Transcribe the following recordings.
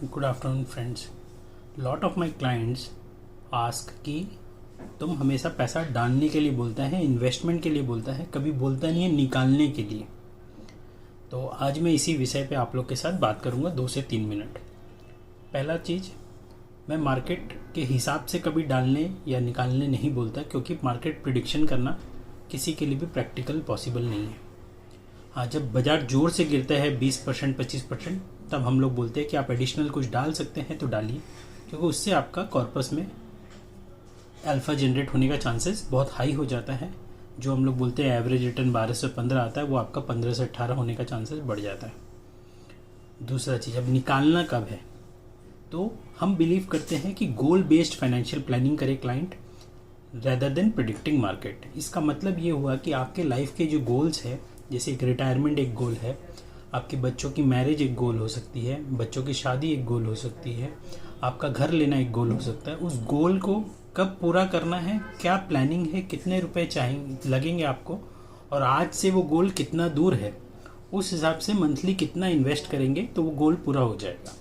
Good afternoon friends. Lot of my clients ask कि तुम हमेशा पैसा डालने के लिए बोलता है, इन्वेस्टमेंट के लिए बोलता है, कभी बोलता नहीं है निकालने के लिए। तो आज मैं इसी विषय पे आप लोग के साथ बात करूँगा 2 से 3 मिनट। पहला चीज़, मैं मार्केट के हिसाब से कभी डालने या निकालने नहीं बोलता, क्योंकि मार्केट प्रिडिक्शन करना किसी के लिए भी प्रैक्टिकल पॉसिबल नहीं है। हाँ, जब बाजार जोर से गिरता है 20% 25%, तब हम लोग बोलते हैं कि आप एडिशनल कुछ डाल सकते हैं तो डालिए, क्योंकि उससे आपका कॉर्पस में अल्फा जनरेट होने का चांसेस बहुत हाई हो जाता है। जो हम लोग बोलते हैं एवरेज रिटर्न 12 से 15 आता है, वो आपका 15 से 18 होने का चांसेस बढ़ जाता है। दूसरा चीज़, अब निकालना कब है, तो हम बिलीव करते हैं कि गोल बेस्ड फाइनेंशियल प्लानिंग करे client rather than predicting market. इसका मतलब ये हुआ कि आपके लाइफ के जो गोल्स है, जैसे एक रिटायरमेंट एक गोल है, आपके बच्चों की मैरिज एक गोल हो सकती है, बच्चों की शादी एक गोल हो सकती है, आपका घर लेना एक गोल हो सकता है। उस गोल को कब पूरा करना है, क्या प्लानिंग है, कितने रुपए चाहिए लगेंगे आपको, और आज से वो गोल कितना दूर है, उस हिसाब से मंथली कितना इन्वेस्ट करेंगे तो वो गोल पूरा हो जाएगा।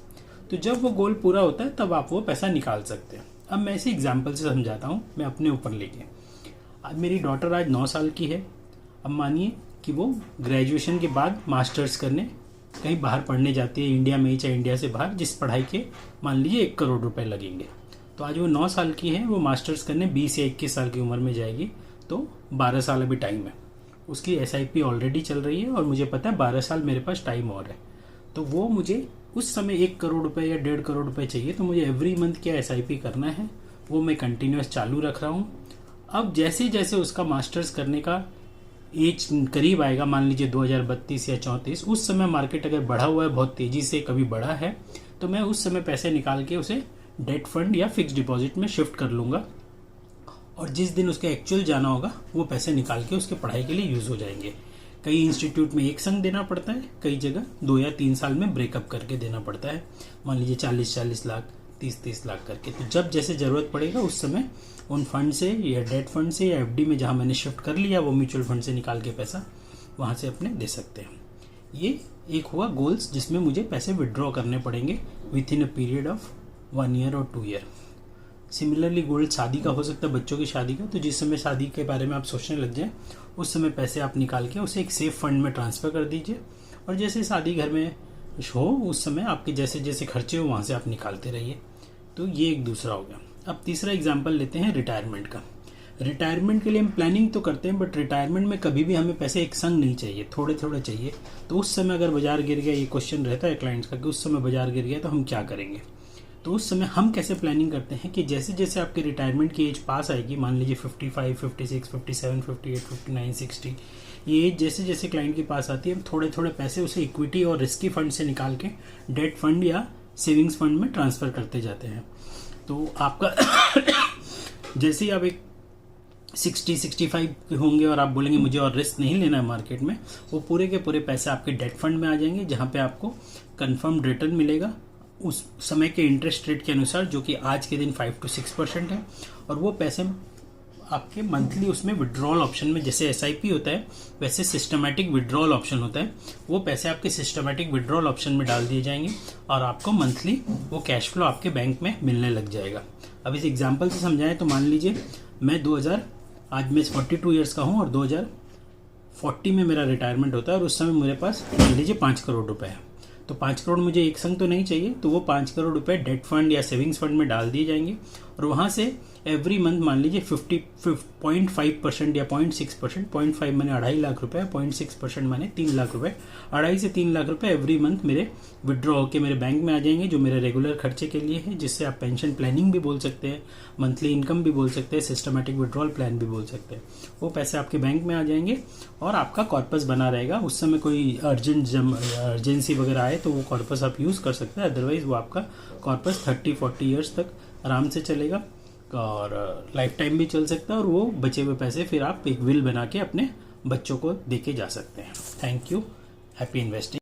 तो जब वो गोल पूरा होता है तब आप वो पैसा निकाल सकते हैं। अब मैं इसे एग्जाम्पल से समझाता हूँ, मैं अपने ऊपर लेके। अब मेरी डॉटर आज 9 साल की है। अब मानिए कि वो ग्रेजुएशन के बाद मास्टर्स करने कहीं बाहर पढ़ने जाती है, इंडिया में ही चाहे इंडिया से बाहर, जिस पढ़ाई के मान लीजिए 1 करोड़ रुपए लगेंगे। तो आज वो 9 साल की है, वो मास्टर्स करने 20 या 21 साल की उम्र में जाएगी, तो 12 साल अभी टाइम है। उसकी SIP ऑलरेडी चल रही है और मुझे पता है 12 साल मेरे पास टाइम और है। तो वो मुझे उस समय 1 करोड़ रुपए या 1.5 करोड़ रुपए चाहिए, तो मुझे एवरी मंथ क्या SIP करना है, वो मैं कंटिन्यूस चालू रख रहा हूँ। अब जैसे जैसे उसका मास्टर्स करने का एज करीब आएगा, मान लीजिए 2032 या 34, उस समय मार्केट अगर बढ़ा हुआ है बहुत तेजी से, कभी बढ़ा है, तो मैं उस समय पैसे निकाल के उसे डेट फंड या फिक्स डिपॉजिट में शिफ्ट कर लूँगा, और जिस दिन उसके एक्चुअल जाना होगा वो पैसे निकाल के उसके पढ़ाई के लिए यूज़ हो जाएंगे। कई इंस्टीट्यूट में एक संग देना पड़ता है, कई जगह 2 या 3 साल में ब्रेकअप करके देना पड़ता है, मान लीजिए 40-40 लाख 30-30 लाख करके। तो जब जैसे ज़रूरत पड़ेगा उस समय उन फंड से या डेट फंड से या FD में जहाँ मैंने शिफ्ट कर लिया, वो म्यूचुअल फंड से निकाल के पैसा वहाँ से अपने दे सकते हैं। ये एक हुआ गोल्स, जिसमें मुझे पैसे विड्रॉ करने पड़ेंगे with in a period of 1 year और 2 ईयर। सिमिलरली गोल शादी का हो सकता है, बच्चों की शादी का। तो जिस समय शादी के बारे में आप सोचने लग जाए, उस समय पैसे आप निकाल के उसे एक सेफ फंड में ट्रांसफ़र कर दीजिए, और जैसे शादी घर में हो उस समय आपके जैसे जैसे खर्चे हो वहाँ से आप निकालते रहिए। तो ये एक दूसरा हो गया। अब तीसरा एग्जाम्पल लेते हैं रिटायरमेंट का। रिटायरमेंट के लिए हम प्लानिंग तो करते हैं, बट रिटायरमेंट में कभी भी हमें पैसे एक संग नहीं चाहिए, थोड़े थोड़े चाहिए। तो उस समय अगर बाजार गिर गया, ये क्वेश्चन रहता है क्लाइंट्स का कि उस समय बाजार गिर गया तो हम क्या करेंगे। तो उस समय हम कैसे प्लानिंग करते हैं कि जैसे जैसे आपके रिटायरमेंट की एज पास आएगी, मान लीजिए 55, 56, 57, 58, 59, 60, ये एज जैसे जैसे क्लाइंट के पास आती है, हम थोड़े थोड़े पैसे उसे इक्विटी और रिस्की फंड से निकाल के डेट फंड या सेविंग्स फंड में ट्रांसफ़र करते जाते हैं। तो आपका जैसे ही आप एक 60-65 होंगे और आप बोलेंगे मुझे और रिस्क नहीं लेना है मार्केट में, वो पूरे के पूरे पैसे आपके डेट फंड में आ जाएंगे, जहाँ पे आपको कंफर्म रिटर्न मिलेगा उस समय के इंटरेस्ट रेट के अनुसार, जो कि आज के दिन 5 to 6% है। और वो पैसे आपके मंथली उसमें विड्रॉल ऑप्शन में, जैसे SIP होता है वैसे सिस्टमैटिक विड्रॉल ऑप्शन होता है, वो पैसे आपके सिस्टमैटिक विड्रॉल ऑप्शन में डाल दिए जाएंगे और आपको मंथली वो कैश फ्लो आपके बैंक में मिलने लग जाएगा। अब इस एग्जांपल से समझाएं तो मान लीजिए मैं 2000, आज मैं 42 ईयर्स का हूँ और 2040 में मेरा रिटायरमेंट होता है, और उस समय मेरे पास मान लीजिए 5 करोड़ रुपए है। तो 5 करोड़ मुझे एक संग तो नहीं चाहिए, तो वो 5 करोड़ रुपए डेट फंड या सेविंग्स फंड में डाल दिए जाएंगे, और वहाँ से एवरी मंथ मान लीजिए 0.5% या 0.6%, 0.5 मैंने 2.5 लाख रुपए, 0.6% मैंने 3 लाख रुपए, 2.5 से 3 लाख रुपए एवरी मंथ मेरे विड्रॉ होकर मेरे बैंक में आ जाएंगे, जो मेरे रेगुलर खर्चे के लिए है, जिससे आप पेंशन प्लानिंग भी बोल सकते हैं, मंथली इनकम भी बोल सकते हैं, सिस्टमेटिक विड्रॉल प्लान भी बोल सकते हैं। वो पैसे आपके बैंक में आ जाएंगे और आपका कॉर्पस बना रहेगा। उस समय कोई अर्जेंसी वगैरह आए तो वो कॉर्पस आप यूज़ कर सकते हैं, अदरवाइज वो आपका कॉर्पस 30-40 ईयर्स तक आराम से चलेगा और लाइफ टाइम भी चल सकता है, और वो बचे हुए पैसे फिर आप एक विल बना के अपने बच्चों को दे के जा सकते हैं। Thank you. Happy investing.